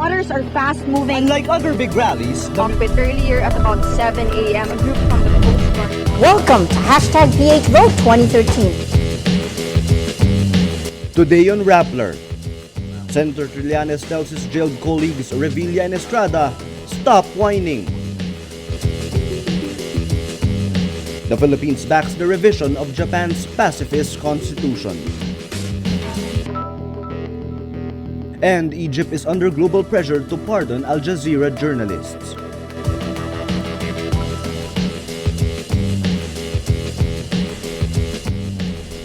Waters are fast-moving. Unlike other big rallies, Cockpit earlier at about 7 a.m. A group from the Coast Guard. Welcome to #PHVote 2013. today on Rappler, Senator Trillanes tells his jailed colleagues Revilla and Estrada, stop whining. The Philippines backs the revision of Japan's pacifist constitution. And Egypt is under global pressure to pardon al-Jazeera journalists.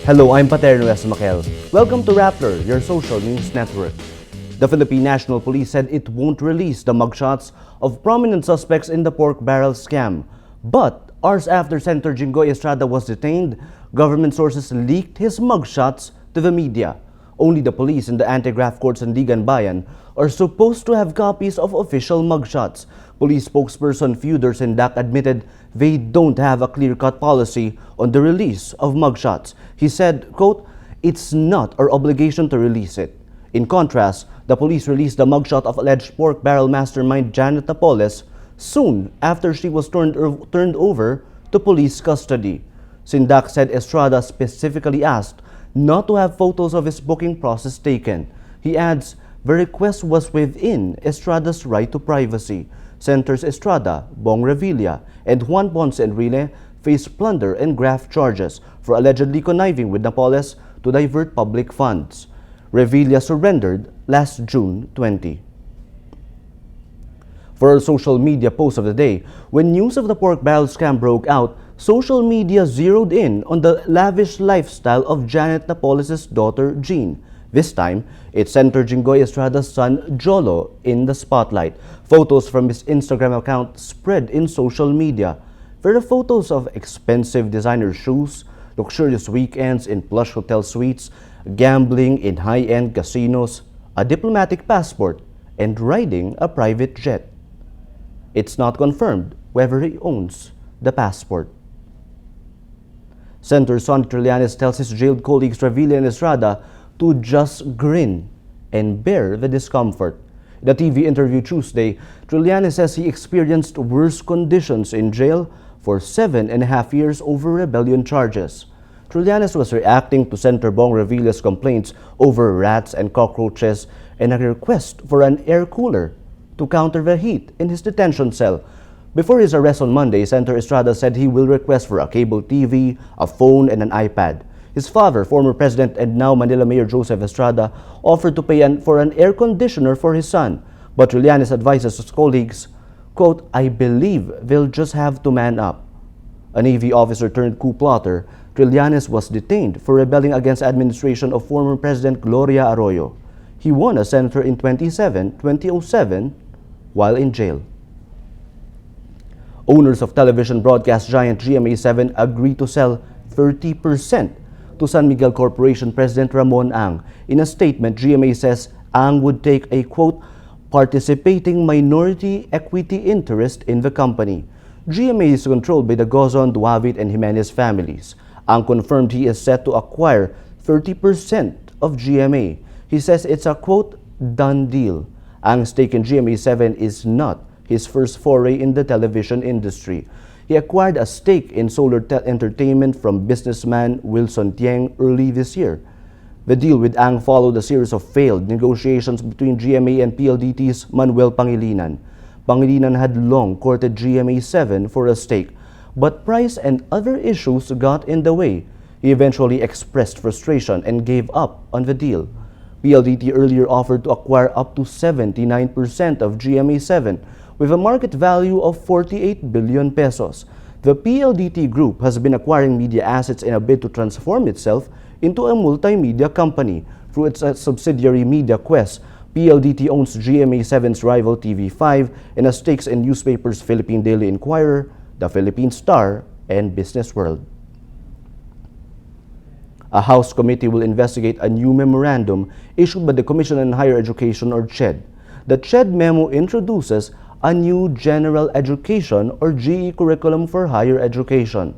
Hello, I'm Paterno S. Maquel. Welcome to Rappler, your social news network. The Philippine National Police said it won't release the mugshots of prominent suspects in the pork barrel scam. But hours after Senator Jinggoy Estrada was detained, government sources leaked his mugshots to the media. Only the police and the anti-graft courts in Ligan Bayan are supposed to have copies of official mugshots. Police spokesperson Feuder Sindak admitted they don't have a clear-cut policy on the release of mugshots. He said, quote, "It's not our obligation to release it." In contrast, the police released the mugshot of alleged pork barrel mastermind Janet Napoles soon after she was turned over to police custody. Sindak said Estrada specifically asked not to have photos of his booking process taken. He adds, the request was within Estrada's right to privacy. Senators Estrada, Bong Revilla, and Juan Ponce Enrile face plunder and graft charges for allegedly conniving with Napoles to divert public funds. Revilla surrendered last June 20. For our social media post of the day, when news of the pork barrel scam broke out, social media zeroed in on the lavish lifestyle of Janet Napoles' daughter, Jean. This time, it's Senator Jinggoy Estrada's son, Jolo, in the spotlight. Photos from his Instagram account spread in social media. There are photos of expensive designer shoes, luxurious weekends in plush hotel suites, gambling in high-end casinos, a diplomatic passport, and riding a private jet. It's not confirmed whether he owns the passport. Senator Sonny Trillanes tells his jailed colleagues Revilla and Estrada to just grin and bear the discomfort. In a TV interview Tuesday, Trillanes says he experienced worse conditions in jail for 7.5 years over rebellion charges. Trillanes was reacting to Senator Bong Revilla's complaints over rats and cockroaches and a request for an air cooler to counter the heat in his detention cell. Before his arrest on Monday, Senator Estrada said he will request for a cable TV, a phone, and an iPad. His father, former President and now Manila Mayor Joseph Estrada, offered to pay for an air conditioner for his son. But Trillanes advises his colleagues, quote, "I believe they'll just have to man up." A Navy officer turned coup plotter, Trillanes was detained for rebelling against administration of former President Gloria Arroyo. He won as senator in 2007 while in jail. Owners of television broadcast giant GMA7 agreed to sell 30% to San Miguel Corporation President Ramon Ang. In a statement, GMA says Ang would take a, quote, participating minority equity interest in the company. GMA is controlled by the Gozon, Duavit, and Jimenez families. Ang confirmed he is set to acquire 30% of GMA. He says it's a, quote, done deal. Ang's stake in GMA7 is not his first foray in the television industry. He acquired a stake in Solar Entertainment from businessman Wilson Tieng early this year. The deal with Ang followed a series of failed negotiations between GMA and PLDT's Manuel Pangilinan. Pangilinan had long courted GMA7 for a stake, but price and other issues got in the way. He eventually expressed frustration and gave up on the deal. PLDT earlier offered to acquire up to 79% of GMA7 with a market value of 48 billion pesos. The PLDT group has been acquiring media assets in a bid to transform itself into a multimedia company. Through its subsidiary MediaQuest, PLDT owns GMA7's rival TV5 and has stakes in newspapers Philippine Daily Inquirer, The Philippine Star, and Business World. A House committee will investigate a new memorandum issued by the Commission on Higher Education, or CHED. The CHED memo introduces a new General Education, or GE curriculum for higher education.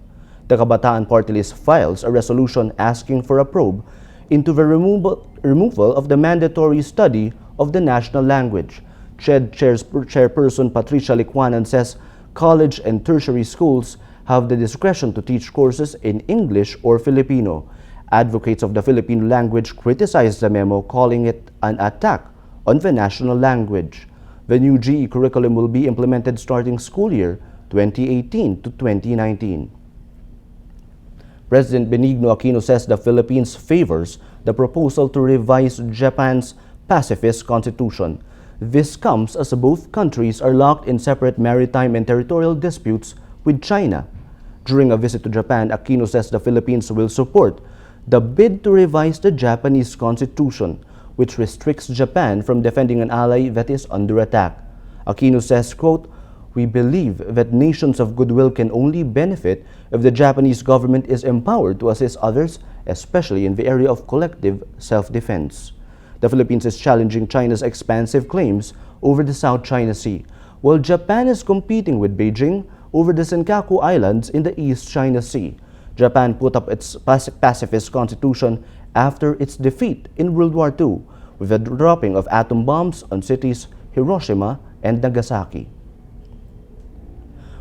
The Kabataan Party List files a resolution asking for a probe into the removal of the mandatory study of the national language. CHED Chairperson Patricia Liquanan says college and tertiary schools have the discretion to teach courses in English or Filipino. Advocates of the Filipino language criticized the memo, calling it an attack on the national language. The new GE curriculum will be implemented starting school year 2018 to 2019. President Benigno Aquino says the Philippines favors the proposal to revise Japan's pacifist constitution. This comes as both countries are locked in separate maritime and territorial disputes with China. During a visit to Japan, Aquino says the Philippines will support the bid to revise the Japanese constitution, which restricts Japan from defending an ally that is under attack. Aquino says, quote, "We believe that nations of goodwill can only benefit if the Japanese government is empowered to assist others, especially in the area of collective self-defense." The Philippines is challenging China's expansive claims over the South China Sea, while Japan is competing with Beijing over the Senkaku Islands in the East China Sea. Japan put up its pacifist constitution after its defeat in World War II, with the dropping of atom bombs on cities Hiroshima and Nagasaki.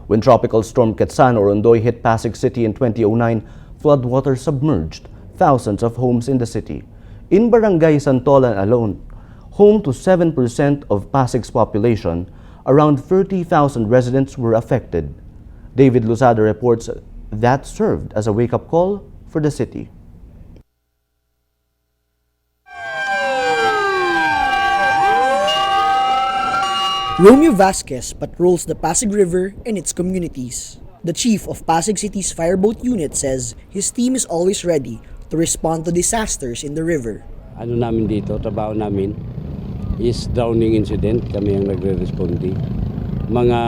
When Tropical Storm Quetzan or Ondoy hit Pasig City in 2009, floodwater submerged thousands of homes in the city. In Barangay Santolan alone, home to 7% of Pasig's population, around 30,000 residents were affected. David Lozada reports that served as a wake-up call for the city. Romeo Vasquez patrols the Pasig River and its communities. The chief of Pasig City's fireboat unit says his team is always ready to respond to disasters in the river. Ano namin dito, trabaho namin is drowning incident, kami ang nagre-respondi. Mga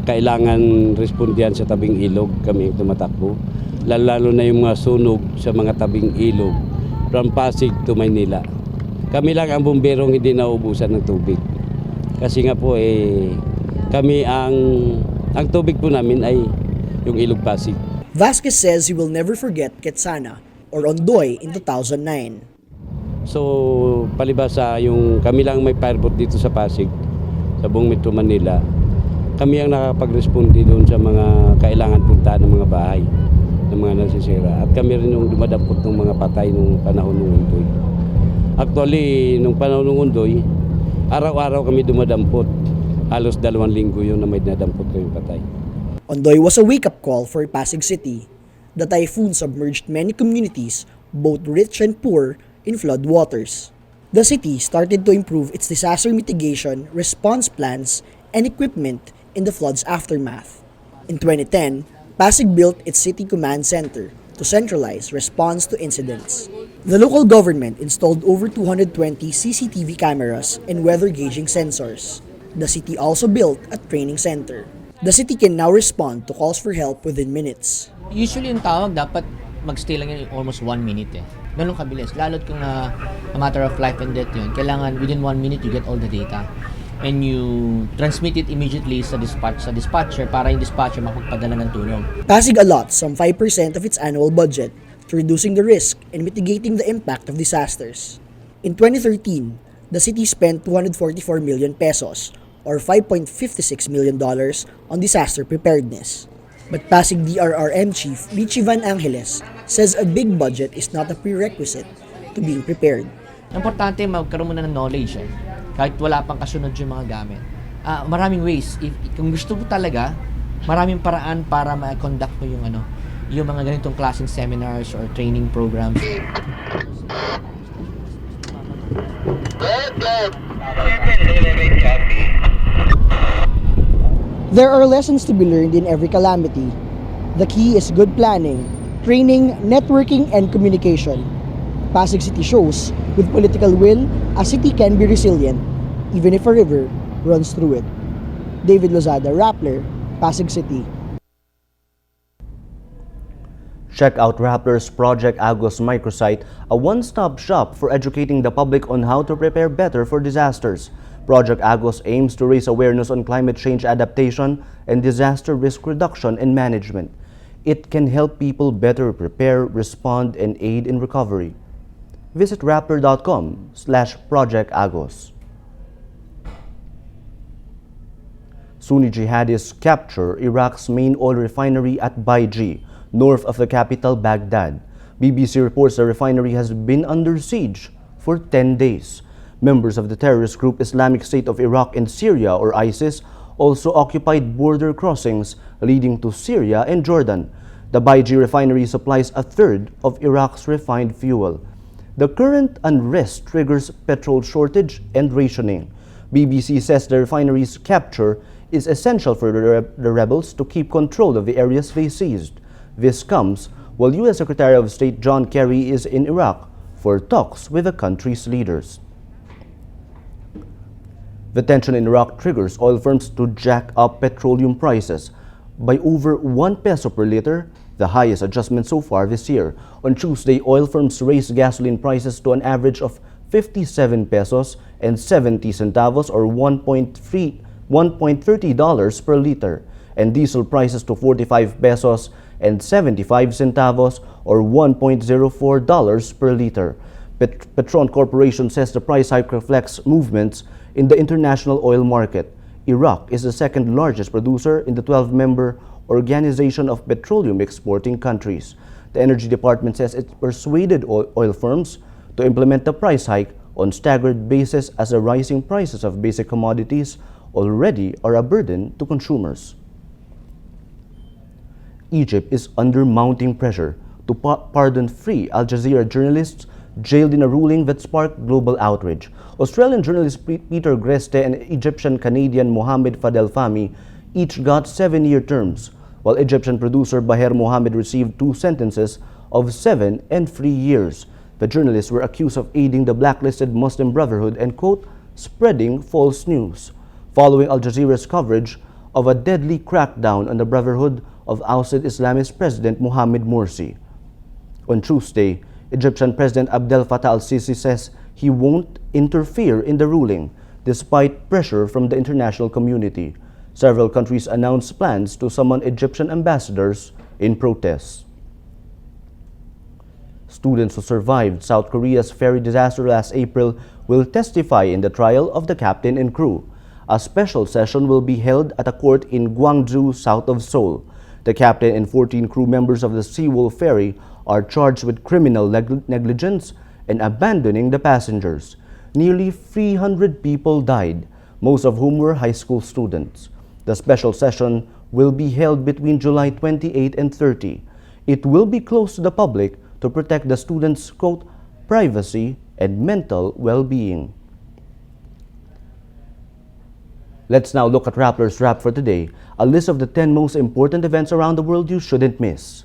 kailangan respondihan sa tabing ilog, kami ang tumatakbo. Lalo na yung mga sunog sa mga tabing ilog from Pasig to Maynila. Kami lang ang bumberong hindi naubusan ng tubig. Kasi nga po kami ang tubig po namin ay yung ilog Pasig. Vasquez says he will never forget Quetzana or Ondoy in 2009. So palibasa yung kami lang may fireboat dito sa Pasig, sa buong Metro Manila. Kami ang nakakapag-respondi doon sa mga kailangan puntahan ng mga bahay, ng mga nasisira. At kami rin yung dumadampot ng mga patay nung panahon ng Ondoy. Actually, nung panahon ng Ondoy, araw-araw kami dumadampot. Halos 2 linggo yun na may dinadampot kami patay. Ondoy was a wake-up call for Pasig City. The typhoon submerged many communities, both rich and poor, in flood waters. The city started to improve its disaster mitigation, response plans, and equipment in the flood's aftermath. In 2010, Pasig built its City Command Center to centralize response to incidents. The local government installed over 220 CCTV cameras and weather gauging sensors. The city also built a training center. The city can now respond to calls for help within minutes. Usually yung tawag dapat magstay lang yun almost 1 minute Ganun kabilis. Lalo't kung a matter of life and death yun, kailangan within 1 minute you get all the data. And you transmit it immediately sa dispatcher para yung dispatcher makapagpadala ng tulong. Pasig allots some 5% of its annual budget to reducing the risk and mitigating the impact of disasters. In 2013, the city spent 244 million pesos or $5.56 million on disaster preparedness. But Pasig DRRM Chief Richie Van Angeles says a big budget is not a prerequisite to being prepared. Importante magkaroon mo na ng knowledge kahit wala pang kasunod yung mga gamit. Maraming ways. Kung gusto mo talaga, maraming paraan para ma-conduct mo yung mga ganitong klaseng seminars or training programs. There are lessons to be learned in every calamity. The key is good planning, training, networking, and communication. Pasig City shows, with political will, a city can be resilient, even if a river runs through it. David Lozada, Rappler, Pasig City. Check out Rappler's Project Agos microsite, a one-stop shop for educating the public on how to prepare better for disasters. Project Agos aims to raise awareness on climate change adaptation and disaster risk reduction and management. It can help people better prepare, respond, and aid in recovery. Visit rappler.com/projectagos. Sunni jihadists capture Iraq's main oil refinery at Baiji, north of the capital Baghdad. BBC reports the refinery has been under siege for 10 days. Members of the terrorist group Islamic State of Iraq and Syria, or ISIS, also occupied border crossings leading to Syria and Jordan. The Baiji refinery supplies a third of Iraq's refined fuel. The current unrest triggers petrol shortage and rationing. BBC says the refinery's capture is essential for the rebels to keep control of the areas they seized. This comes while U.S. Secretary of State John Kerry is in Iraq for talks with the country's leaders. The tension in Iraq triggers oil firms to jack up petroleum prices by over 1 peso per liter, the highest adjustment so far this year. On Tuesday, oil firms raised gasoline prices to an average of 57 pesos and 70 centavos or $1.30 per liter, and diesel prices to 45 pesos and 75 centavos or $1.04 per liter. Petron Corporation says the price hike reflects movements in the international oil market. Iraq is the second largest producer in the 12-member Organization of Petroleum Exporting Countries. The Energy Department says it persuaded oil firms to implement the price hike on staggered basis as the rising prices of basic commodities already are a burden to consumers. Egypt is under mounting pressure to pardon free Al-Jazeera journalists jailed in a ruling that sparked global outrage. Australian journalist Peter Greste and Egyptian-Canadian Mohamed Fadel Fahmy each got 7-year terms, while Egyptian producer Baher Mohamed received 2 sentences of 7 and 3 years. The journalists were accused of aiding the blacklisted Muslim Brotherhood and, quote, spreading false news, following Al-Jazeera's coverage of a deadly crackdown on the Brotherhood of ousted Islamist President Mohamed Morsi. On Tuesday, Egyptian President Abdel Fattah al-Sisi says he won't interfere in the ruling, despite pressure from the international community. Several countries announced plans to summon Egyptian ambassadors in protest. Students who survived South Korea's ferry disaster last April will testify in the trial of the captain and crew. A special session will be held at a court in Gwangju, south of Seoul. The captain and 14 crew members of the Seawolf ferry are charged with criminal negligence and abandoning the passengers. Nearly 300 people died, most of whom were high school students. The special session will be held between July 28 and 30. It will be closed to the public to protect the students' quote, privacy and mental well-being. Let's now look at Rappler's Wrap for today, a list of the 10 most important events around the world you shouldn't miss.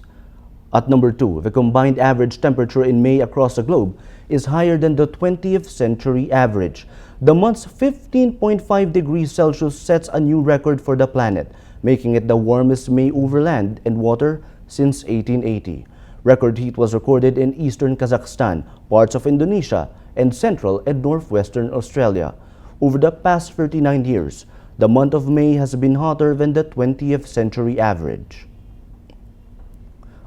At number 2, the combined average temperature in May across the globe is higher than the 20th century average. The month's 15.5 degrees Celsius sets a new record for the planet, making it the warmest May over land and water since 1880. Record heat was recorded in eastern Kazakhstan, parts of Indonesia, and central and northwestern Australia. Over the past 39 years, the month of May has been hotter than the 20th century average.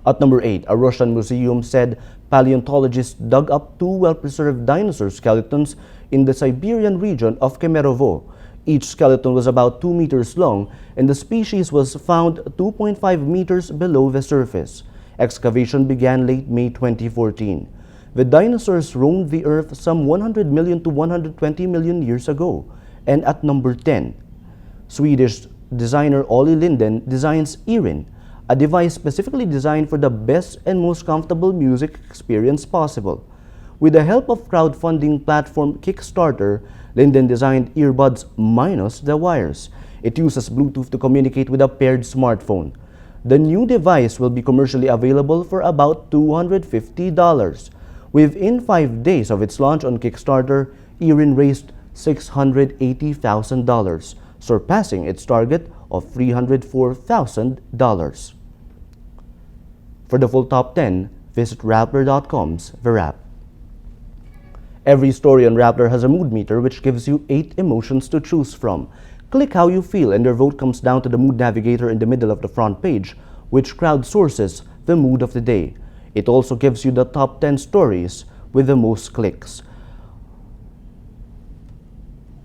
At number 8, a Russian museum said paleontologists dug up 2 well-preserved dinosaur skeletons in the Siberian region of Kemerovo. Each skeleton was about 2 meters long, and the species was found 2.5 meters below the surface. Excavation began late May 2014. The dinosaurs roamed the Earth some 100 million to 120 million years ago. And at number 10, Swedish designer Olli Linden designs EARIN, a device specifically designed for the best and most comfortable music experience possible. With the help of crowdfunding platform Kickstarter, Linden designed earbuds minus the wires. It uses Bluetooth to communicate with a paired smartphone. The new device will be commercially available for about $250. Within 5 days of its launch on Kickstarter, EARIN raised $680,000, surpassing its target of $304,000. For the full top 10, visit Rappler.com's The Wrap. Every story on Rappler has a mood meter which gives you 8 emotions to choose from. Click how you feel and your vote comes down to the mood navigator in the middle of the front page, which crowdsources the mood of the day. It also gives you the top 10 stories with the most clicks.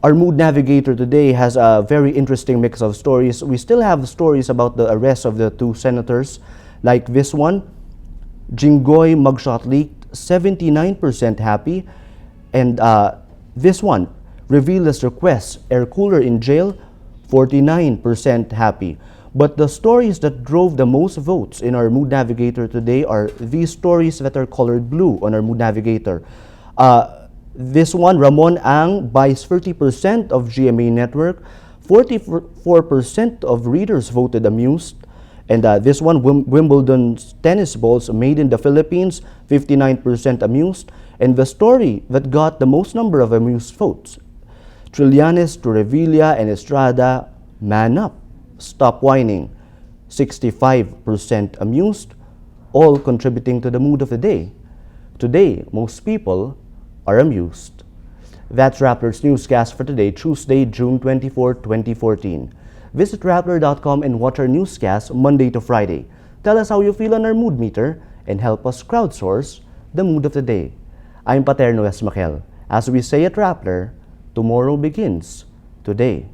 Our mood navigator today has a very interesting mix of stories. We still have stories about the arrest of the two senators, like this one, Jinggoy mugshot leaked, 79% happy, and this one, Revilla's request, air cooler in jail, 49% happy. But the stories that drove the most votes in our mood navigator today are these stories that are colored blue on our mood navigator. This one, Ramon Ang buys 30% of GMA network, 44% of readers voted amused, and this one, Wimbledon's tennis balls made in the Philippines, 59% amused, and the story that got the most number of amused votes, Trillanes to Revilla and Estrada, man up, stop whining, 65% amused, all contributing to the mood of the day. Today, most people are amused. That's Rappler's newscast for today, Tuesday, June 24, 2014. Visit Rappler.com and watch our newscast Monday to Friday. Tell us how you feel on our mood meter and help us crowdsource the mood of the day. I'm Paterno Esmaquel. As we say at Rappler, tomorrow begins today.